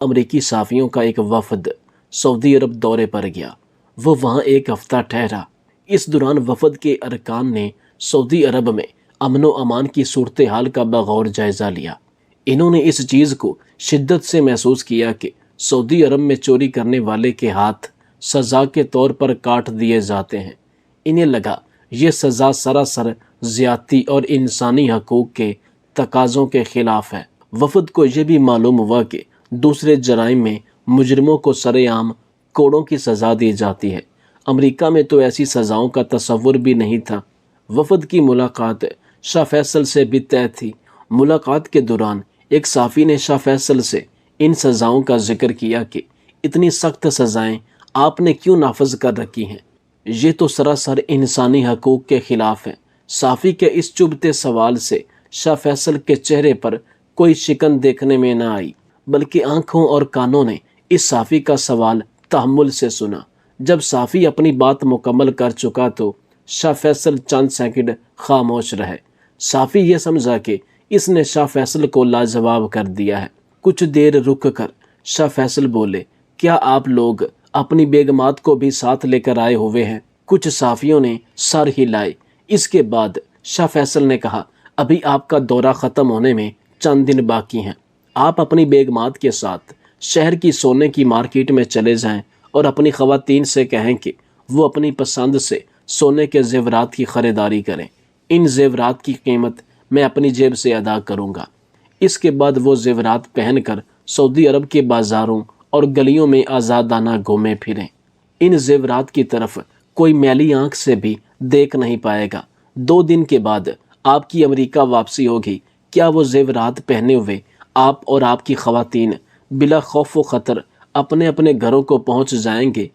امریکی صحافیوں کا ایک وفد سعودی عرب دورے پر گیا۔ وہ وہاں ایک ہفتہ ٹھہرا۔ اس دوران وفد کے ارکان نے سعودی عرب میں امن و امان کی صورتحال کا بغور جائزہ لیا۔ انہوں نے اس چیز کو شدت سے محسوس کیا کہ سعودی عرب میں چوری کرنے والے کے ہاتھ سزا کے طور پر کاٹ دیے جاتے ہیں۔ انہیں لگا یہ سزا سراسر زیادتی اور انسانی حقوق کے تقاضوں کے خلاف ہے۔ وفد کو یہ بھی معلوم ہوا کہ دوسرے جرائم میں مجرموں کو سرِ عام کوڑوں کی سزا دی جاتی ہے۔ امریکہ میں تو ایسی سزاؤں کا تصور بھی نہیں تھا۔ وفد کی ملاقات شاہ فیصل سے بھی طے تھی۔ ملاقات کے دوران ایک صحافی نے شاہ فیصل سے ان سزاؤں کا ذکر کیا کہ اتنی سخت سزائیں آپ نے کیوں نافذ کر رکھی ہیں؟ یہ تو سراسر انسانی حقوق کے خلاف ہے۔ صحافی کے اس چبھتے سوال سے شاہ فیصل کے چہرے پر کوئی شکن دیکھنے میں نہ آئی، بلکہ آنکھوں اور کانوں نے اس صحافی کا سوال تحمل سے سنا۔ جب صحافی اپنی بات مکمل کر چکا تو شاہ فیصل چند سیکنڈ خاموش رہے۔ صحافی یہ سمجھا کہ اس نے شاہ فیصل کو لاجواب کر دیا ہے۔ کچھ دیر رک کر شاہ فیصل بولے، کیا آپ لوگ اپنی بیگمات کو بھی ساتھ لے کر آئے ہوئے ہیں؟ کچھ صحافیوں نے سر ہلائے۔ اس کے بعد شاہ فیصل نے کہا، ابھی آپ کا دورہ ختم ہونے میں چند دن باقی ہیں۔ آپ اپنی بیگمات کے ساتھ شہر کی سونے کی مارکیٹ میں چلے جائیں اور اپنی خواتین سے کہیں کہ وہ اپنی پسند سے سونے کے زیورات کی خریداری کریں۔ ان زیورات کی قیمت میں اپنی جیب سے ادا کروں گا۔ اس کے بعد وہ زیورات پہن کر سعودی عرب کے بازاروں اور گلیوں میں آزادانہ گھومے پھریں۔ ان زیورات کی طرف کوئی میلی آنکھ سے بھی دیکھ نہیں پائے گا۔ 2 دن کے بعد آپ کی امریکہ واپسی ہوگی۔ کیا وہ زیورات پہنے ہوئے آپ اور آپ کی خواتین بلا خوف و خطر اپنے اپنے گھروں کو پہنچ جائیں گے؟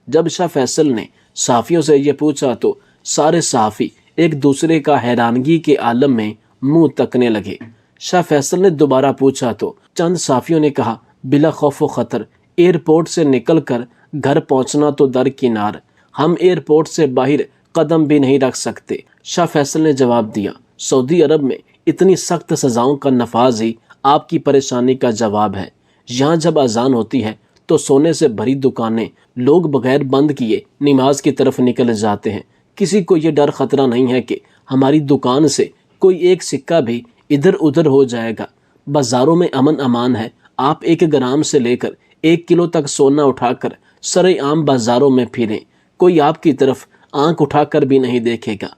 جب شاہ فیصل نے صحافیوں سے یہ پوچھا تو سارے صحافی ایک دوسرے کا حیرانگی کے عالم میں منہ تکنے لگے۔ شاہ فیصل نے دوبارہ پوچھا تو چند صحافیوں نے کہا، بلا خوف و خطر ایئرپورٹ سے نکل کر گھر پہنچنا تو درکنار، ہم ایئرپورٹ سے باہر قدم بھی نہیں رکھ سکتے۔ شاہ فیصل نے جواب دیا، سعودی عرب میں اتنی سخت سزاؤں کا نفاذ ہی آپ کی پریشانی کا جواب ہے۔ یہاں جب اذان ہوتی ہے تو سونے سے بھری دکانیں لوگ بغیر بند کیے نماز کی طرف نکل جاتے ہیں۔ کسی کو یہ ڈر خطرہ نہیں ہے کہ ہماری دکان سے کوئی ایک سکہ بھی ادھر ادھر ہو جائے گا۔ بازاروں میں امن امان ہے۔ آپ 1 گرام سے لے کر 1 کلو تک سونا اٹھا کر سرِ عام بازاروں میں پھریں، کوئی آپ کی طرف آنکھ اٹھا کر بھی نہیں دیکھے گا۔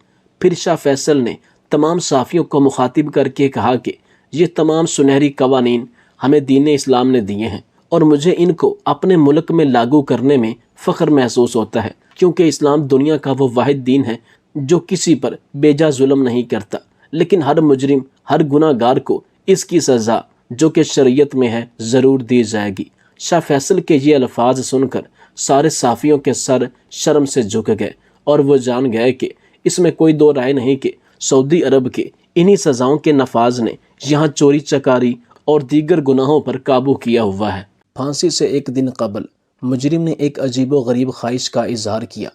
پھر شاہ فیصل نے تمام صحافیوں کو مخاطب کر کے کہا کہ یہ تمام سنہری قوانین ہمیں دین اسلام نے دیے ہیں اور مجھے ان کو اپنے ملک میں لاگو کرنے میں فخر محسوس ہوتا ہے، کیونکہ اسلام دنیا کا وہ واحد دین ہے جو کسی پر بیجا ظلم نہیں کرتا، لیکن ہر مجرم، ہر گناہ گار کو اس کی سزا جو کہ شریعت میں ہے ضرور دی جائے گی۔ شاہ فیصل کے یہ الفاظ سن کر سارے صحافیوں کے سر شرم سے جھک گئے اور وہ جان گئے کہ اس میں کوئی دو رائے نہیں کہ سعودی عرب کے انہی سزاؤں کے نفاذ نے یہاں چوری چکاری اور دیگر گناہوں پر قابو کیا ہوا ہے۔ پھانسی سے 1 دن قبل مجرم نے ایک عجیب و غریب خواہش کا اظہار کیا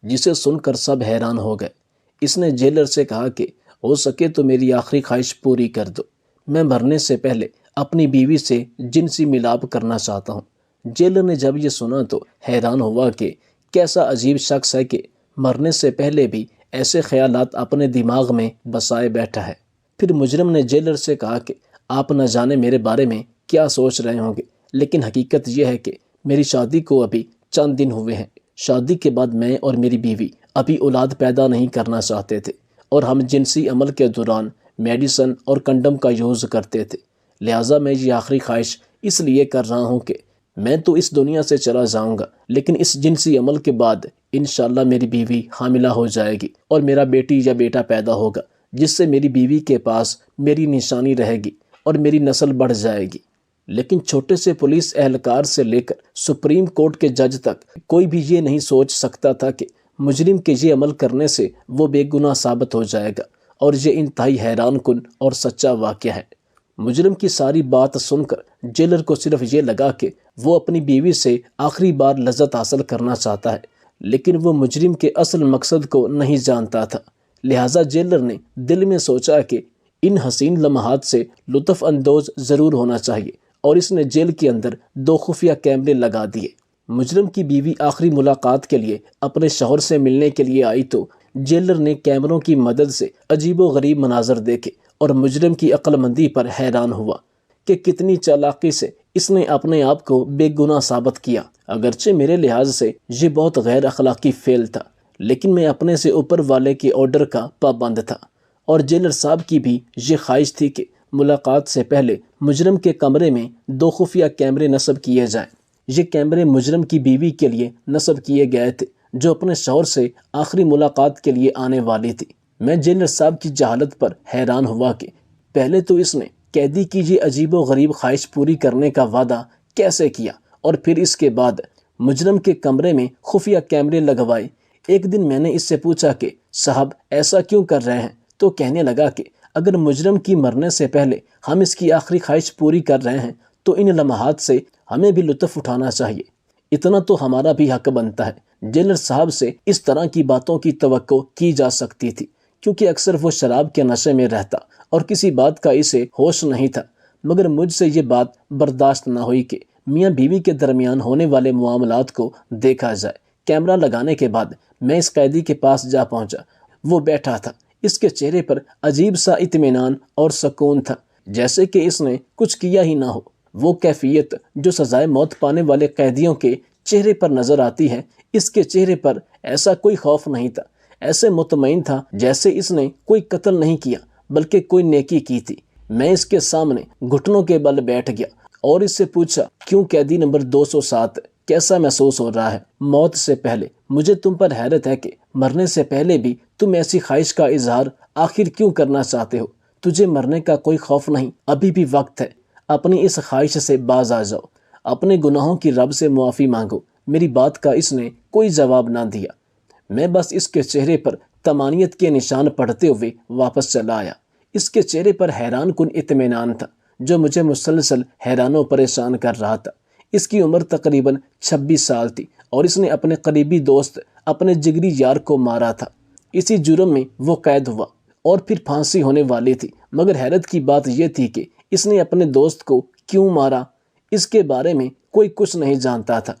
جسے سن کر سب حیران ہو گئے۔ اس نے جیلر سے کہا کہ ہو سکے تو میری آخری خواہش پوری کر دو، میں مرنے سے پہلے اپنی بیوی سے جنسی ملاپ کرنا چاہتا ہوں۔ جیلر نے جب یہ سنا تو حیران ہوا کہ کیسا عجیب شخص ہے کہ مرنے سے پہلے بھی ایسے خیالات اپنے دماغ میں بسائے بیٹھا ہے۔ پھر مجرم نے جیلر سے کہا کہ آپ نہ جانے میرے بارے میں کیا سوچ رہے ہوں گے، لیکن حقیقت یہ ہے کہ میری شادی کو ابھی چند دن ہوئے ہیں۔ شادی کے بعد میں اور میری بیوی ابھی اولاد پیدا نہیں کرنا چاہتے تھے اور ہم جنسی عمل کے دوران میڈیسن اور کنڈم کا یوز کرتے تھے، لہٰذا میں یہ آخری خواہش اس لیے کر رہا ہوں کہ میں تو اس دنیا سے چلا جاؤں گا، لیکن اس جنسی عمل کے بعد انشاءاللہ میری بیوی حاملہ ہو جائے گی اور میرا بیٹی یا بیٹا پیدا ہوگا، جس سے میری بیوی کے پاس میری نشانی رہے گی اور میری نسل بڑھ جائے گی۔ لیکن چھوٹے سے پولیس اہلکار سے لے کر سپریم کورٹ کے جج تک کوئی بھی یہ نہیں سوچ سکتا تھا کہ مجرم کے یہ عمل کرنے سے وہ بے گناہ ثابت ہو جائے گا، اور یہ انتہائی حیران کن اور سچا واقعہ ہے۔ مجرم کی ساری بات سن کر جیلر کو صرف یہ لگا کہ وہ اپنی بیوی سے آخری بار لذت حاصل کرنا چاہتا ہے، لیکن وہ مجرم کے اصل مقصد کو نہیں جانتا تھا۔ لہٰذا جیلر نے دل میں سوچا کہ ان حسین لمحات سے لطف اندوز ضرور ہونا چاہیے اور اس نے جیل کے اندر 2 خفیہ کیمرے لگا دیے۔ مجرم کی بیوی آخری ملاقات کے لیے اپنے شوہر سے ملنے کے لیے آئی تو جیلر نے کیمروں کی مدد سے عجیب و غریب مناظر دیکھے اور مجرم کی عقل مندی پر حیران ہوا کہ کتنی چالاکی سے اس نے اپنے آپ کو بے گناہ ثابت کیا۔ اگرچہ میرے لحاظ سے یہ بہت غیر اخلاقی فعل تھا، لیکن میں اپنے سے اوپر والے کے آرڈر کا پابند تھا، اور جیلر صاحب کی بھی یہ خواہش تھی کہ ملاقات سے پہلے مجرم کے کمرے میں 2 خفیہ کیمرے نصب کیے جائیں۔ یہ کیمرے مجرم کی بیوی کے لیے نصب کیے گئے تھے جو اپنے شوہر سے آخری ملاقات کے لیے آنے والی تھی۔ میں جیلر صاحب کی جہالت پر حیران ہوا کہ پہلے تو اس نے قیدی کی یہ عجیب و غریب خواہش پوری کرنے کا وعدہ کیسے کیا، اور پھر اس کے بعد مجرم کے کمرے میں خفیہ کیمرے لگوائے۔ ایک دن میں نے اس سے پوچھا کہ صاحب ایسا کیوں کر رہے ہیں، تو کہنے لگا کہ اگر مجرم کی مرنے سے پہلے ہم اس کی آخری خواہش پوری کر رہے ہیں تو ان لمحات سے ہمیں بھی لطف اٹھانا چاہیے، اتنا تو ہمارا بھی حق بنتا ہے۔ جیلر صاحب سے اس طرح کی باتوں کی توقع کی جا سکتی تھی، کیونکہ اکثر وہ شراب کے نشے میں رہتا اور کسی بات کا اسے ہوش نہیں تھا، مگر مجھ سے یہ بات برداشت نہ ہوئی کہ میاں بیوی کے درمیان ہونے والے معاملات کو دیکھا جائے۔ کیمرہ لگانے کے بعد میں اس قیدی کے پاس جا پہنچا۔ وہ بیٹھا تھا، اس کے چہرے پر عجیب سا اطمینان اور سکون تھا، جیسے کہ اس نے کچھ کیا ہی نہ ہو۔ وہ کیفیت جو سزائے موت پانے والے قیدیوں کے چہرے پر نظر آتی ہے، اس کے چہرے پر ایسا کوئی خوف نہیں تھا، ایسے مطمئن تھا جیسے اس نے کوئی قتل نہیں کیا بلکہ کوئی نیکی کی تھی۔ میں اس کے سامنے گھٹنوں کے بل بیٹھ گیا اور اس سے پوچھا، کیوں قیدی نمبر 207 کیسا محسوس ہو رہا ہے؟ موت سے پہلے مجھے تم پر حیرت ہے کہ مرنے سے پہلے بھی تم ایسی خواہش کا اظہار آخر کیوں کرنا چاہتے ہو؟ تجھے مرنے کا کوئی خوف نہیں، ابھی بھی وقت ہے، اپنی اس خواہش سے باز آ جاؤ، اپنے گناہوں کی رب سے معافی مانگو۔ میری بات کا اس نے کوئی جواب نہ دیا۔ میں بس اس کے چہرے پر طمانینت کے نشان پڑھتے ہوئے واپس چلا آیا۔ اس کے چہرے پر حیران کن اطمینان تھا جو مجھے مسلسل حیران و پریشان کر رہا تھا۔ اس کی عمر تقریباً 26 سال تھی اور اس نے اپنے قریبی دوست، اپنے جگری یار کو مارا تھا۔ اسی جرم میں وہ قید ہوا اور پھر پھانسی ہونے والی تھی، مگر حیرت کی بات یہ تھی کہ اس نے اپنے دوست کو کیوں مارا، اس کے بارے میں کوئی کچھ نہیں جانتا تھا۔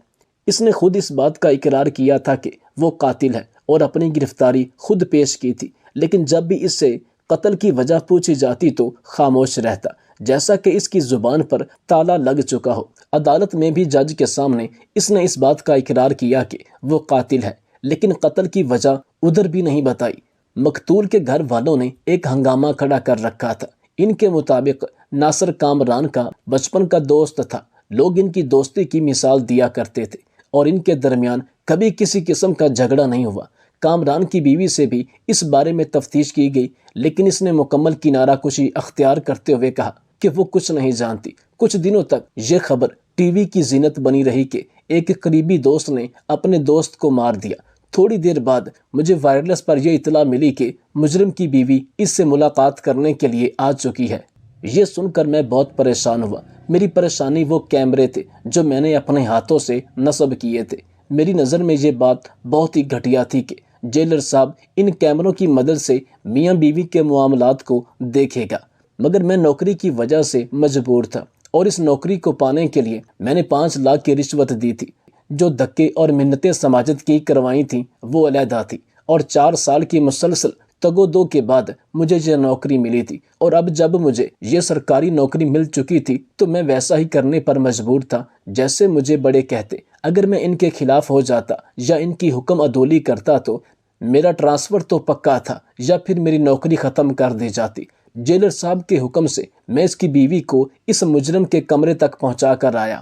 اس نے خود اس بات کا اقرار کیا تھا کہ وہ قاتل ہے اور اپنی گرفتاری خود پیش کی تھی، لیکن جب بھی اس سے قتل کی وجہ پوچھی جاتی تو خاموش رہتا، جیسا کہ اس کی زبان پر تالا لگ چکا ہو۔ عدالت میں بھی جج کے سامنے اس نے اس بات کا اقرار کیا کہ وہ قاتل ہے، لیکن قتل کی وجہ ادھر بھی نہیں بتائی۔ مقتول کے گھر والوں نے ایک ہنگامہ کھڑا کر رکھا تھا۔ ان کے مطابق ناصر کامران کا بچپن کا دوست تھا، لوگ ان کی دوستی کی مثال دیا کرتے تھے اور ان کے درمیان کبھی کسی قسم کا جھگڑا نہیں ہوا۔ کامران کی بیوی سے بھی اس بارے میں تفتیش کی گئی، لیکن اس نے مکمل کنارہ کشی اختیار کرتے ہوئے کہا کہ وہ کچھ نہیں جانتی۔ کچھ دنوں تک یہ خبر ٹی وی کی زینت بنی رہی کہ ایک قریبی دوست نے اپنے دوست کو مار دیا۔ تھوڑی دیر بعد مجھے وائرلیس پر یہ اطلاع ملی کہ مجرم کی بیوی اس سے ملاقات کرنے کے لیے آ چکی ہے۔ یہ سن کر میں بہت پریشان ہوا۔ میری پریشانی وہ کیمرے تھے جو میں نے اپنے ہاتھوں سے نصب کیے تھے۔ میری نظر میں یہ بات بہت ہی گھٹیا تھی کہ جیلر صاحب ان کیمروں کی مدد سے میاں بیوی کے معاملات کو دیکھے گا، مگر میں نوکری کی وجہ سے مجبور تھا اور اس نوکری کو پانے کے لیے میں نے 5 لاکھ کی رشوت دی تھی۔ جو دھکے اور منتیں سماجت کی کروائی تھیں وہ علیحدہ تھی، اور 4 سال کی مسلسل تگ و دو کے بعد مجھے یہ نوکری ملی تھی، اور اب جب مجھے یہ سرکاری نوکری مل چکی تھی تو میں ویسا ہی کرنے پر مجبور تھا جیسے مجھے بڑے کہتے۔ اگر میں ان کے خلاف ہو جاتا یا ان کی حکم عدولی کرتا تو میرا ٹرانسفر تو پکا تھا یا پھر میری نوکری ختم کر دی جاتی۔ جیلر صاحب کے حکم سے میں اس کی بیوی کو اس مجرم کے کمرے تک پہنچا کر آیا۔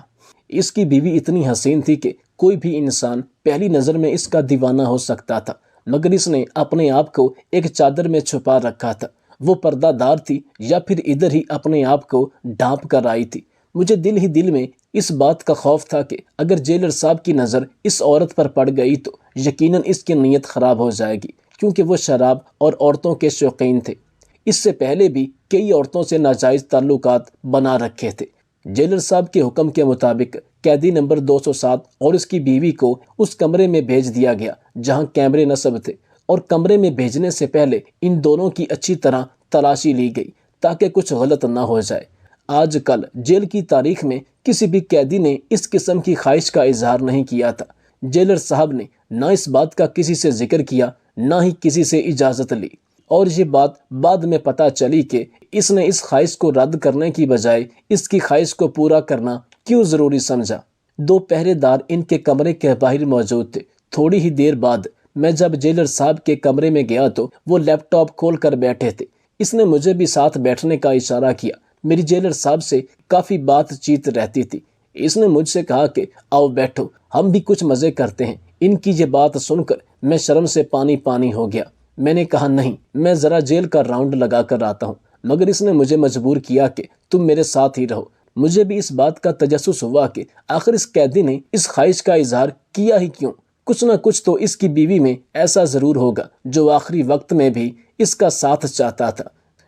اس کی بیوی اتنی حسین تھی کہ کوئی بھی انسان پہلی نظر میں اس کا دیوانہ ہو سکتا تھا، مگر اس نے اپنے آپ کو ایک چادر میں چھپا رکھا تھا۔ وہ پردہ دار تھی یا پھر ادھر ہی اپنے آپ کو ڈھانپ کر آئی تھی۔ مجھے دل ہی دل میں اس بات کا خوف تھا کہ اگر جیلر صاحب کی نظر اس عورت پر پڑ گئی تو یقیناً اس کی نیت خراب ہو جائے گی، کیونکہ وہ شراب اور عورتوں کے شوقین تھے۔ اس سے پہلے بھی کئی عورتوں سے ناجائز تعلقات بنا رکھے تھے۔ جیلر صاحب کے حکم کے مطابق قیدی نمبر 207 اور اس کی بیوی کو اس کمرے میں بھیج دیا گیا جہاں کیمرے نصب تھے، اور کمرے میں بھیجنے سے پہلے ان دونوں کی اچھی طرح تلاشی لی گئی تاکہ کچھ غلط نہ ہو جائے۔ آج کل جیل کی تاریخ میں کسی بھی قیدی نے اس قسم کی خواہش کا اظہار نہیں کیا تھا۔ جیلر صاحب نے نہ اس بات کا کسی سے ذکر کیا، نہ ہی کسی سے اجازت لی، اور یہ بات بعد میں پتہ چلی کہ اس نے اس خواہش کو رد کرنے کی بجائے اس کی خواہش کو پورا کرنا کیوں ضروری سمجھا۔ 2 پہرے دار ان کے کمرے کے باہر موجود تھے۔ تھوڑی ہی دیر بعد میں جب جیلر صاحب کے کمرے میں گیا تو وہ لیپ ٹاپ کھول کر بیٹھے تھے۔ اس نے مجھے بھی ساتھ بیٹھنے کا اشارہ کیا۔ میری جیلر صاحب سے کافی بات چیت رہتی تھی۔ اس نے مجھ سے کہا کہ آؤ بیٹھو، ہم بھی کچھ مزے کرتے ہیں۔ ان کی یہ بات سن کر میں شرم سے پانی پانی ہو گیا۔ میں نے کہا نہیں، میں ذرا جیل کا راؤنڈ لگا کر آتا ہوں، مگر اس نے مجھے مجبور کیا کہ تم میرے ساتھ ہی رہو۔ مجھے بھی اس بات کا تجسس ہوا کہ آخر اس قیدی نے اس خواہش کا اظہار کیا ہی کیوں۔ کچھ نہ کچھ تو اس کی بیوی میں ایسا ضرور ہوگا جو آخری وقت میں بھی اس کا ساتھ چاہتا تھا۔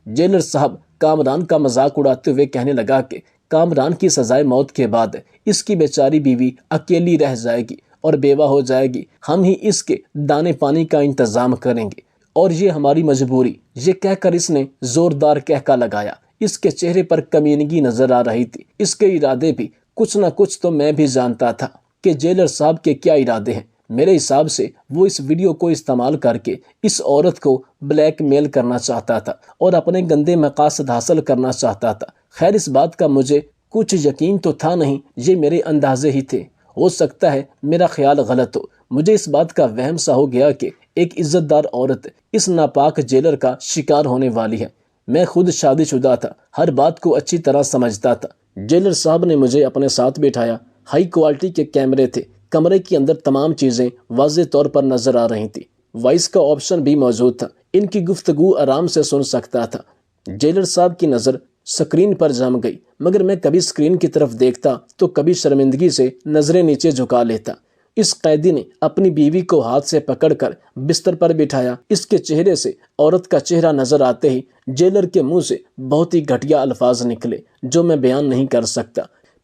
جیلر صاحب کامران کا مذاق اڑاتے ہوئے کہنے لگا کہ کامران کی سزائے موت کے بعد اس کی بیچاری بیوی اکیلی رہ جائے گی اور بیوہ ہو جائے گی، ہم ہی اس کے دانے پانی کا انتظام کریں گے، اور یہ ہماری مجبوری۔ یہ کہہ کر اس نے زوردار کہکا لگایا۔ اس کے چہرے پر کمینگی نظر آ رہی تھی۔ اس کے ارادے بھی کچھ نہ کچھ تو میں بھی جانتا تھا کہ جیلر صاحب کے کیا ارادے ہیں۔ میرے حساب سے وہ اس ویڈیو کو استعمال کر کے اس عورت کو بلیک میل کرنا چاہتا تھا اور اپنے گندے مقاصد حاصل کرنا چاہتا تھا۔ خیر اس بات کا مجھے کچھ یقین تو تھا نہیں، یہ میرے اندازے ہی تھے۔ ہو سکتا ہے میرا خیال غلط ہو۔ مجھے اس بات کا وہم سا ہو گیا کہ ایک عزت دار عورت اس ناپاک جیلر کا شکار ہونے والی ہے۔ میں خود شادی شدہ تھا، ہر بات کو اچھی طرح سمجھتا تھا۔ جیلر صاحب نے مجھے اپنے ساتھ بٹھایا۔ ہائی کوالٹی کے کیمرے تھے، کمرے کے اندر تمام چیزیں واضح طور پر نظر آ رہی تھی۔ وائس کا آپشن بھی موجود تھا، ان کی گفتگو آرام سے سن سکتا تھا۔ جیلر صاحب کی نظر سکرین پر جم گئی، مگر میں کبھی سکرین کی طرف دیکھتا تو کبھی شرمندگی سے نظریں نیچے جھکا لیتا۔ اس قیدی نے اپنی بیوی کو ہاتھ سے پکڑ کر بستر پر بٹھایا۔ اس کے چہرے سے عورت کا چہرہ نظر آتے ہی جیلر کے منہ سے بہت ہی گھٹیا الفاظ نکلے جو میں بیان نہیں کر سکتا۔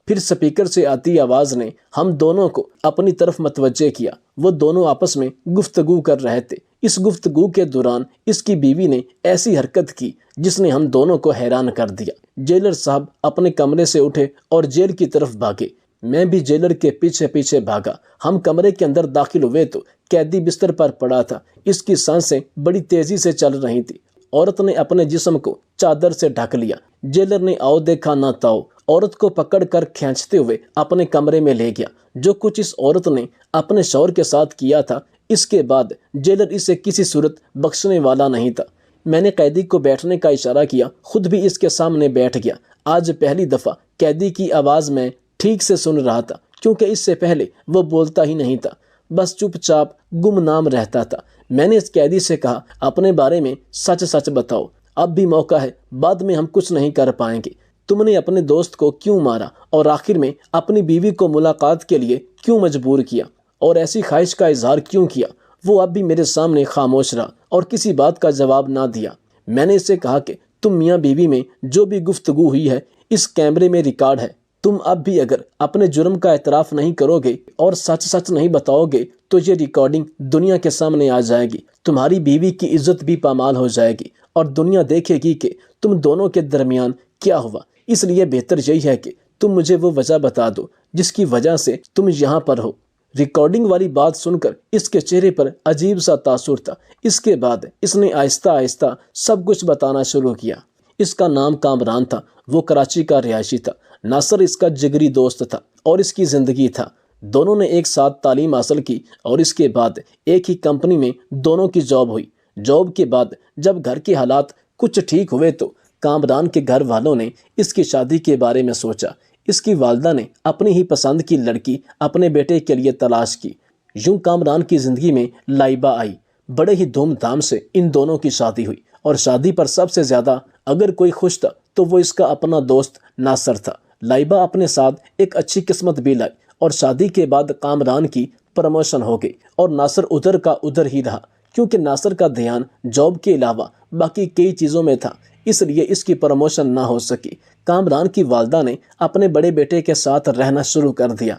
پھر سپیکر سے آتی آواز نے ہم دونوں کو اپنی طرف متوجہ کیا۔ وہ دونوں آپس میں گفتگو کر رہے تھے۔ اس گفتگو کے دوران اس کی بیوی نے ایسی حرکت کی جس نے ہم دونوں کو حیران کر دیا۔ جیلر صاحب اپنے کمرے سے اٹھے اور جیل کی طرف بھاگے۔ میں بھی جیلر کے پیچھے پیچھے بھاگا۔ ہم کمرے کے اندر داخل ہوئے تو قیدی بستر پر پڑا تھا۔ اس کی سانسیں بڑی تیزی سے چل رہی تھی۔ عورت نے اپنے جسم کو چادر سے ڈھک لیا۔ جیلر نے آؤ دیکھا نہ تاؤ عورت کو پکڑ کر کھینچتے ہوئے اپنے کمرے میں لے گیا۔ جو کچھ اس عورت نے اپنے شوہر کے ساتھ کیا تھا، اس کے بعد جیلر اسے کسی صورت بخشنے والا نہیں تھا۔ میں نے قیدی کو بیٹھنے کا اشارہ کیا، خود بھی اس کے سامنے بیٹھ گیا۔ آج پہلی دفعہ قیدی کی آواز میں ٹھیک سے سن رہا تھا، کیونکہ اس سے پہلے وہ بولتا ہی نہیں تھا، بس چپ چاپ گمنام رہتا تھا۔ میں نے اس قیدی سے کہا اپنے بارے میں سچ سچ بتاؤ، اب بھی موقع ہے، بعد میں ہم کچھ نہیں کر پائیں گے۔ تم نے اپنے دوست کو کیوں مارا اور آخر میں اپنی بیوی کو ملاقات کے لیے کیوں مجبور کیا اور ایسی خواہش کا اظہار کیوں کیا؟ وہ اب بھی میرے سامنے خاموش رہا اور کسی بات کا جواب نہ دیا۔ میں نے اسے کہا کہ تم میاں بیوی میں جو بھی گفتگو ہوئی ہے اس کیمرے میں ریکارڈ ہے۔ تم اب بھی اگر اپنے جرم کا اعتراف نہیں کرو گے اور سچ سچ نہیں بتاؤ گے تو یہ ریکارڈنگ دنیا کے سامنے آ جائے گی، تمہاری بیوی کی عزت بھی پامال ہو جائے گی اور دنیا دیکھے گی کہ تم دونوں کے درمیان کیا ہوا۔ اس لیے بہتر یہی ہے کہ تم مجھے وہ وجہ بتا دو جس کی وجہ سے تم یہاں پر ہو۔ ریکارڈنگ والی بات سن کر اس کے چہرے پر عجیب سا تاثر تھا۔ اس کے بعد اس نے آہستہ آہستہ سب کچھ بتانا شروع کیا۔ اس کا نام کامران تھا، وہ کراچی کا رہائشی تھا۔ ناصر اس کا جگری دوست تھا اور اس کی زندگی تھا۔ دونوں نے ایک ساتھ تعلیم حاصل کی اور اس کے بعد ایک ہی کمپنی میں دونوں کی جاب ہوئی۔ جاب کے بعد جب گھر کے حالات کچھ ٹھیک ہوئے تو کامران کے گھر والوں نے اس کی شادی کے بارے میں سوچا۔ اس کی والدہ نے اپنی ہی پسند کی لڑکی اپنے بیٹے کے لیے تلاش کی۔ یوں کامران کی زندگی میں لائبہ آئی۔ بڑے ہی دھوم دھام سے ان دونوں کی شادی ہوئی اور شادی پر سب سے زیادہ اگر کوئی خوش تھا تو وہ اس کا اپنا دوست ناصر تھا۔ لائبہ اپنے ساتھ ایک اچھی قسمت بھی لائی اور شادی کے بعد کامران کی پروموشن ہو گئی اور ناصر ادھر کا ادھر ہی رہا، کیونکہ ناصر کا دھیان جاب کے علاوہ باقی کئی چیزوں میں تھا، اس لیے اس کی پروموشن نہ ہو سکی۔ کامران کی والدہ نے اپنے بڑے بیٹے کے ساتھ رہنا شروع کر دیا۔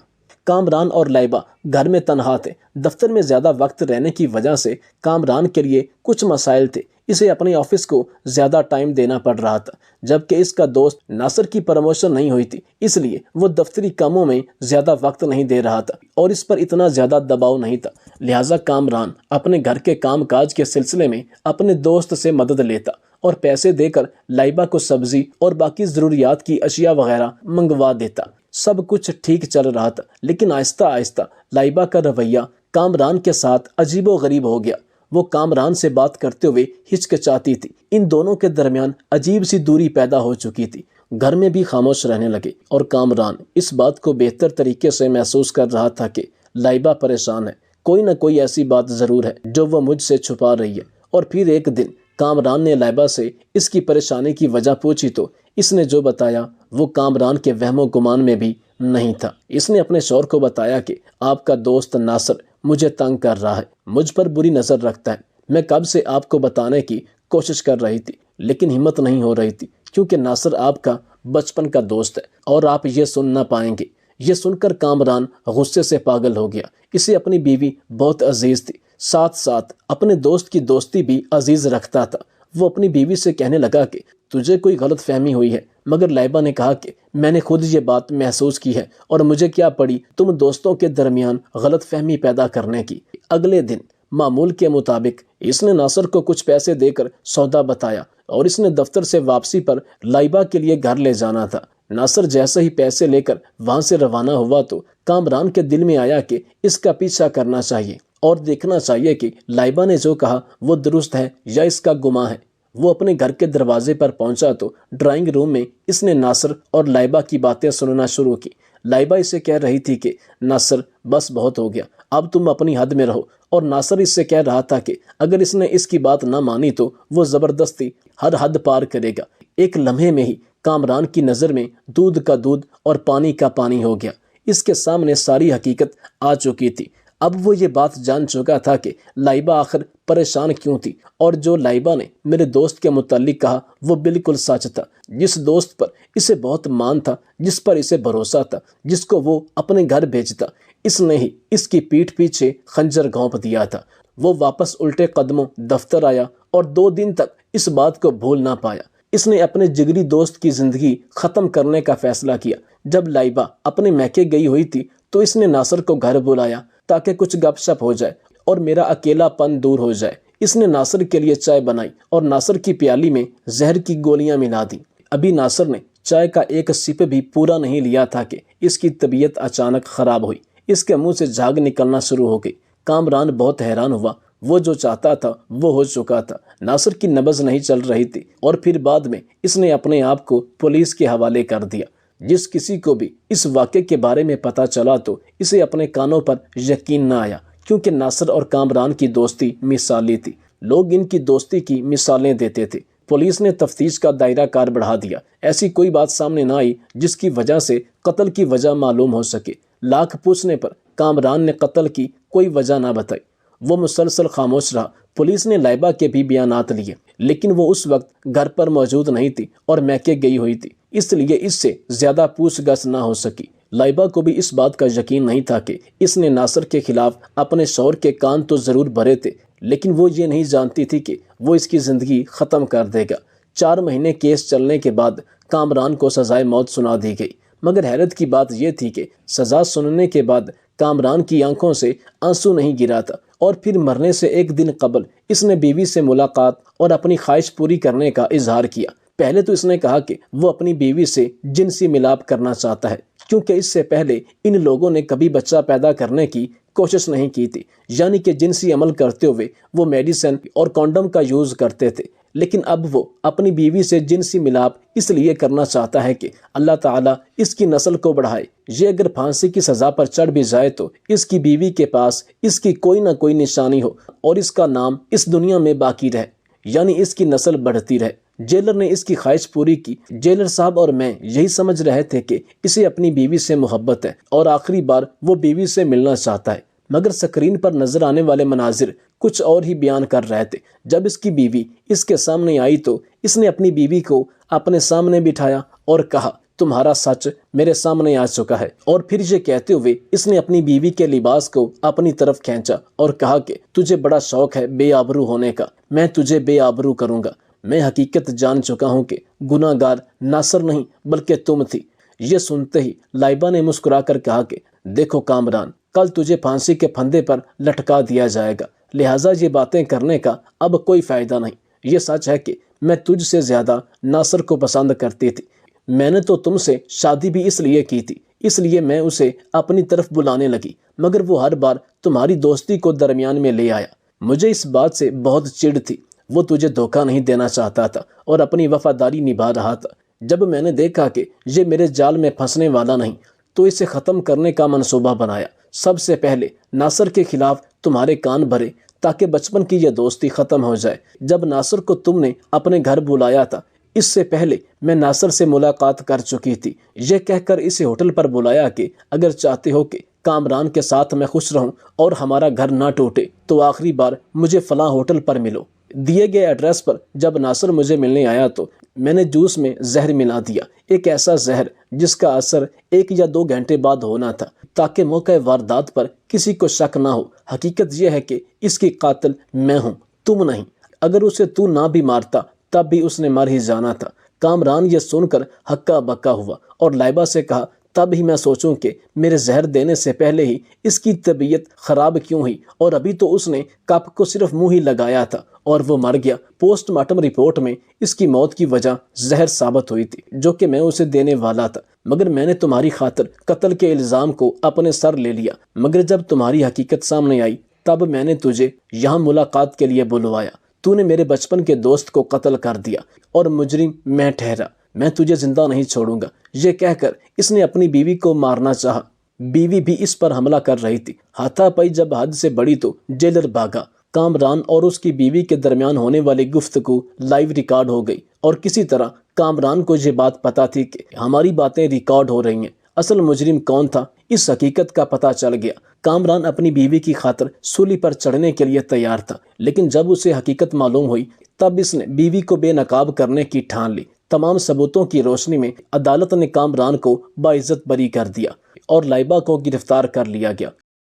کامران اور لائبہ گھر میں تنہا تھے۔ دفتر میں زیادہ وقت رہنے کی وجہ سے کامران کے لیے کچھ مسائل تھے، اسے اپنے آفس کو زیادہ ٹائم دینا پڑ رہا تھا، جبکہ اس کا دوست ناصر کی پروموشن نہیں ہوئی تھی، اس لیے وہ دفتری کاموں میں زیادہ وقت نہیں دے رہا تھا اور اس پر اتنا زیادہ دباؤ نہیں تھا۔ لہٰذا کامران اپنے گھر کے کام کاج کے سلسلے میں اپنے دوست سے مدد لیتا اور پیسے دے کر لائبہ کو سبزی اور باقی ضروریات کی اشیاء وغیرہ منگوا دیتا۔ سب کچھ ٹھیک چل رہا تھا، لیکن آہستہ آہستہ لائبہ کا رویہ کامران کے ساتھ عجیب و غریب ہو گیا۔ وہ کامران سے بات کرتے ہوئے ہچکچاتی تھی۔ ان دونوں کے درمیان عجیب سی دوری پیدا ہو چکی تھی۔ گھر میں بھی خاموش رہنے لگے اور کامران اس بات کو بہتر طریقے سے محسوس کر رہا تھا کہ لائبہ پریشان ہے، کوئی نہ کوئی ایسی بات ضرور ہے جو وہ مجھ سے چھپا رہی ہے۔ اور پھر ایک دن کامران نے لائبہ سے اس کی پریشانی کی وجہ پوچھی تو اس نے جو بتایا وہ کامران کے وہم و گمان میں بھی نہیں تھا۔ اس نے اپنے شوہر کو بتایا کہ آپ کا دوست ناصر مجھے تنگ کر رہا ہے، مجھ پر بری نظر رکھتا ہے۔ میں کب سے آپ کو بتانے کی کوشش کر رہی تھی، لیکن ہمت نہیں ہو رہی تھی، کیونکہ ناصر آپ کا بچپن کا دوست ہے اور آپ یہ سن نہ پائیں گے۔ یہ سن کر کامران غصے سے پاگل ہو گیا۔ اسے اپنی بیوی بہت عزیز تھی، ساتھ ساتھ اپنے دوست کی دوستی بھی عزیز رکھتا تھا۔ وہ اپنی بیوی سے کہنے لگا کہ تجھے کوئی غلط فہمی ہوئی ہے، مگر لائبہ نے کہا کہ میں نے خود یہ بات محسوس کی ہے اور مجھے کیا پڑی تم دوستوں کے درمیان غلط فہمی پیدا کرنے کی۔ اگلے دن معمول کے مطابق اس نے ناصر کو کچھ پیسے دے کر سودا بتایا اور اس نے دفتر سے واپسی پر لائبہ کے لیے گھر لے جانا تھا۔ ناصر جیسے ہی پیسے لے کر وہاں سے روانہ ہوا تو کامران کے دل میں آیا کہ اس کا پیچھا کرنا چاہیے اور دیکھنا چاہیے کہ لائبہ نے جو کہا وہ درست ہے یا اس کا گمان ہے۔ وہ اپنے گھر کے دروازے پر پہنچا تو ڈرائنگ روم میں اس نے ناصر اور لائبہ کی باتیں سننا شروع کی۔ لائبہ اسے کہہ رہی تھی کہ ناصر بس بہت ہو گیا، اب تم اپنی حد میں رہو، اور ناصر اس سے کہہ رہا تھا کہ اگر اس نے اس کی بات نہ مانی تو وہ زبردستی ہر حد پار کرے گا۔ ایک لمحے میں ہی کامران کی نظر میں دودھ کا دودھ اور پانی کا پانی ہو گیا۔ اس کے سامنے ساری حقیقت آ چکی تھی۔ اب وہ یہ بات جان چکا تھا کہ لائبہ آخر پریشان کیوں تھی، اور جو لائبہ نے میرے دوست کے متعلق کہا وہ بالکل سچ تھا۔ جس دوست پر اسے بہت مان تھا، جس پر اسے بھروسہ تھا، جس کو وہ اپنے گھر بھیجتا، اس نے ہی اس کی پیٹھ پیچھے خنجر گھونپ دیا تھا۔ وہ واپس الٹے قدموں دفتر آیا اور 2 دن تک اس بات کو بھول نہ پایا۔ اس نے اپنے جگری دوست کی زندگی ختم کرنے کا فیصلہ کیا۔ جب لائبہ اپنے میکے گئی ہوئی تھی تو اس نے ناصر کو گھر بلایا تاکہ کچھ گپ شپ ہو جائے اور میرا اکیلا پن دور ہو جائے۔ اس نے ناصر کے لیے چائے بنائی اور ناصر کی پیالی میں زہر کی گولیاں ملا دیں۔ ابھی ناصر نے چائے کا ایک سپ بھی پورا نہیں لیا تھا کہ اس کی طبیعت اچانک خراب ہوئی۔ اس کے منہ سے جھاگ نکلنا شروع ہو گئی۔ کامران بہت حیران ہوا۔ وہ جو چاہتا تھا وہ ہو چکا تھا۔ ناصر کی نبض نہیں چل رہی تھی اور پھر بعد میں اس نے اپنے آپ کو پولیس کے حوالے کر دیا۔ جس کسی کو بھی اس واقعے کے بارے میں پتہ چلا تو اسے اپنے کانوں پر یقین نہ آیا، کیونکہ ناصر اور کامران کی دوستی مثالی تھی۔ لوگ ان کی دوستی کی مثالیں دیتے تھے۔ پولیس نے تفتیش کا دائرہ کار بڑھا دیا۔ ایسی کوئی بات سامنے نہ آئی جس کی وجہ سے قتل کی وجہ معلوم ہو سکے۔ لاکھ پوچھنے پر کامران نے قتل کی کوئی وجہ نہ بتائی۔ وہ مسلسل خاموش رہا۔ پولیس نے لائبہ کے بھی بیانات لیے، لیکن وہ اس وقت گھر پر موجود نہیں تھی اور میکے گئی ہوئی تھی، اس لیے اس سے زیادہ پوچھ گچھ نہ ہو سکی۔ لائبہ کو بھی اس بات کا یقین نہیں تھا کہ اس نے ناصر کے خلاف اپنے شوہر کے کان تو ضرور بھرے تھے، لیکن وہ یہ نہیں جانتی تھی کہ وہ اس کی زندگی ختم کر دے گا۔ 4 مہینے کیس چلنے کے بعد کامران کو سزائے موت سنا دی گئی، مگر حیرت کی بات یہ تھی کہ سزا سننے کے بعد کامران کی آنکھوں سے آنسو نہیں گرا تھا، اور پھر مرنے سے 1 دن قبل اس نے بیوی سے ملاقات اور اپنی خواہش پوری کرنے کا اظہار کیا۔ پہلے تو اس نے کہا کہ وہ اپنی بیوی سے جنسی ملاپ کرنا چاہتا ہے، کیونکہ اس سے پہلے ان لوگوں نے کبھی بچہ پیدا کرنے کی کوشش نہیں کی تھی، یعنی کہ جنسی عمل کرتے ہوئے وہ میڈیسن اور کانڈم کا یوز کرتے تھے۔ لیکن اب وہ اپنی بیوی سے جنسی ملاپ اس لیے کرنا چاہتا ہے کہ اللہ تعالیٰ اس کی نسل کو بڑھائے۔ یہ اگر پھانسی کی سزا پر چڑھ بھی جائے تو اس کی بیوی کے پاس اس کی کوئی نہ کوئی نشانی ہو اور اس کا نام اس دنیا میں باقی رہے، یعنی اس کی نسل بڑھتی رہے۔ جیلر نے اس کی خواہش پوری کی۔ جیلر صاحب اور میں یہی سمجھ رہے تھے کہ اسے اپنی بیوی سے محبت ہے اور آخری بار وہ بیوی سے ملنا چاہتا ہے، مگر سکرین پر نظر آنے والے مناظر کچھ اور ہی بیان کر رہے تھے۔ جب اس کی بیوی اس کے سامنے آئی تو اس نے اپنی بیوی کو اپنے سامنے بٹھایا اور کہا تمہارا سچ میرے سامنے آ چکا ہے۔ اور پھر یہ کہتے ہوئے اس نے اپنی بیوی کے لباس کو اپنی طرف کھینچا اور کہا کہ تجھے بڑا شوق ہے بے آبرو ہونے کا، میں تجھے بے آبرو کروں گا۔ میں حقیقت جان چکا ہوں کہ گناہ گار ناصر نہیں بلکہ تم تھی۔ یہ سنتے ہی لائبہ نے مسکرا کر کہا کہ دیکھو کامران، کل تجھے پھانسی کے پھندے پر لٹکا دیا جائے گا، لہٰذا یہ باتیں کرنے کا اب کوئی فائدہ نہیں۔ یہ سچ ہے کہ میں تجھ سے زیادہ ناصر کو پسند کرتی تھی۔ میں نے تو تم سے شادی بھی اس لیے کی تھی، اس لیے میں اسے اپنی طرف بلانے لگی، مگر وہ ہر بار تمہاری دوستی کو درمیان میں لے آیا۔ مجھے اس بات سے بہت چڑ تھی۔ وہ تجھے دھوکہ نہیں دینا چاہتا تھا اور اپنی وفاداری نبھا رہا تھا۔ جب میں نے دیکھا کہ یہ میرے جال میں پھنسنے والا نہیں تو اسے ختم کرنے کا منصوبہ بنایا۔ سب سے پہلے ناصر کے خلاف تمہارے کان بھرے تاکہ بچپن کی یہ دوستی ختم ہو جائے۔ جب ناصر کو تم نے اپنے گھر بلایا تھا، اس سے پہلے میں ناصر سے ملاقات کر چکی تھی، یہ کہہ کر اسے ہوٹل پر بلایا کہ اگر چاہتے ہو کہ کامران کے ساتھ میں خوش رہوں اور ہمارا گھر نہ ٹوٹے تو آخری بار مجھے فلاں ہوٹل پر ملو۔ دیے گئے ایڈریس پر جب ناصر مجھے ملنے آیا تو میں نے جوس میں زہر ملا دیا، ایک ایسا زہر جس کا اثر 1 یا 2 گھنٹے بعد ہونا تھا، تاکہ موقع واردات پر کسی کو شک نہ ہو۔ حقیقت یہ ہے کہ اس کی قاتل میں ہوں، تم نہیں۔ اگر اسے تو نہ بھی مارتا تب بھی اس نے مر ہی جانا تھا۔ کامران یہ سن کر ہکا بکا ہوا اور لائبہ سے کہا تب ہی میں سوچوں کہ میرے زہر دینے سے پہلے ہی اس کی طبیعت خراب کیوں ہوئی، اور ابھی تو اس نے کپ کو صرف منہ ہی لگایا تھا اور وہ مر گیا۔ پوسٹ مارٹم رپورٹ میں اس کی موت کی وجہ زہر ثابت ہوئی تھی جو کہ میں اسے دینے والا تھا، مگر میں نے تمہاری خاطر قتل کے الزام کو اپنے سر لے لیا۔ مگر جب تمہاری حقیقت سامنے آئی تب میں نے تجھے یہاں ملاقات کے لیے بلوایا۔ تو نے میرے بچپن کے دوست کو قتل کر دیا اور مجرم میں ٹھہرا۔ میں تجھے زندہ نہیں چھوڑوں گا۔ یہ کہہ کر اس نے اپنی بیوی کو مارنا چاہا۔ بیوی بھی اس پر حملہ کر رہی تھی۔ ہاتھا پائی جب حد سے بڑی تو جیلر بھاگا۔ کامران اور اس کی بیوی کے درمیان ہونے والی گفتگو لائیو ریکارڈ ہو گئی اور کسی طرح کامران کو یہ بات پتا تھی کہ ہماری باتیں ریکارڈ ہو رہی ہیں۔ اصل مجرم کون تھا اس حقیقت کا پتہ چل گیا۔ کامران اپنی بیوی کی خاطر سولی پر چڑھنے کے لیے تیار تھا، لیکن جب اسے حقیقت معلوم ہوئی تب اس نے بیوی کو بے نقاب کرنے کی ٹھان لی۔ تمام ثبوتوں کی روشنی میں عدالت نے کامران کو باعزت بری کر دیا اور لائبہ کو گرفتار کر لیا گیا۔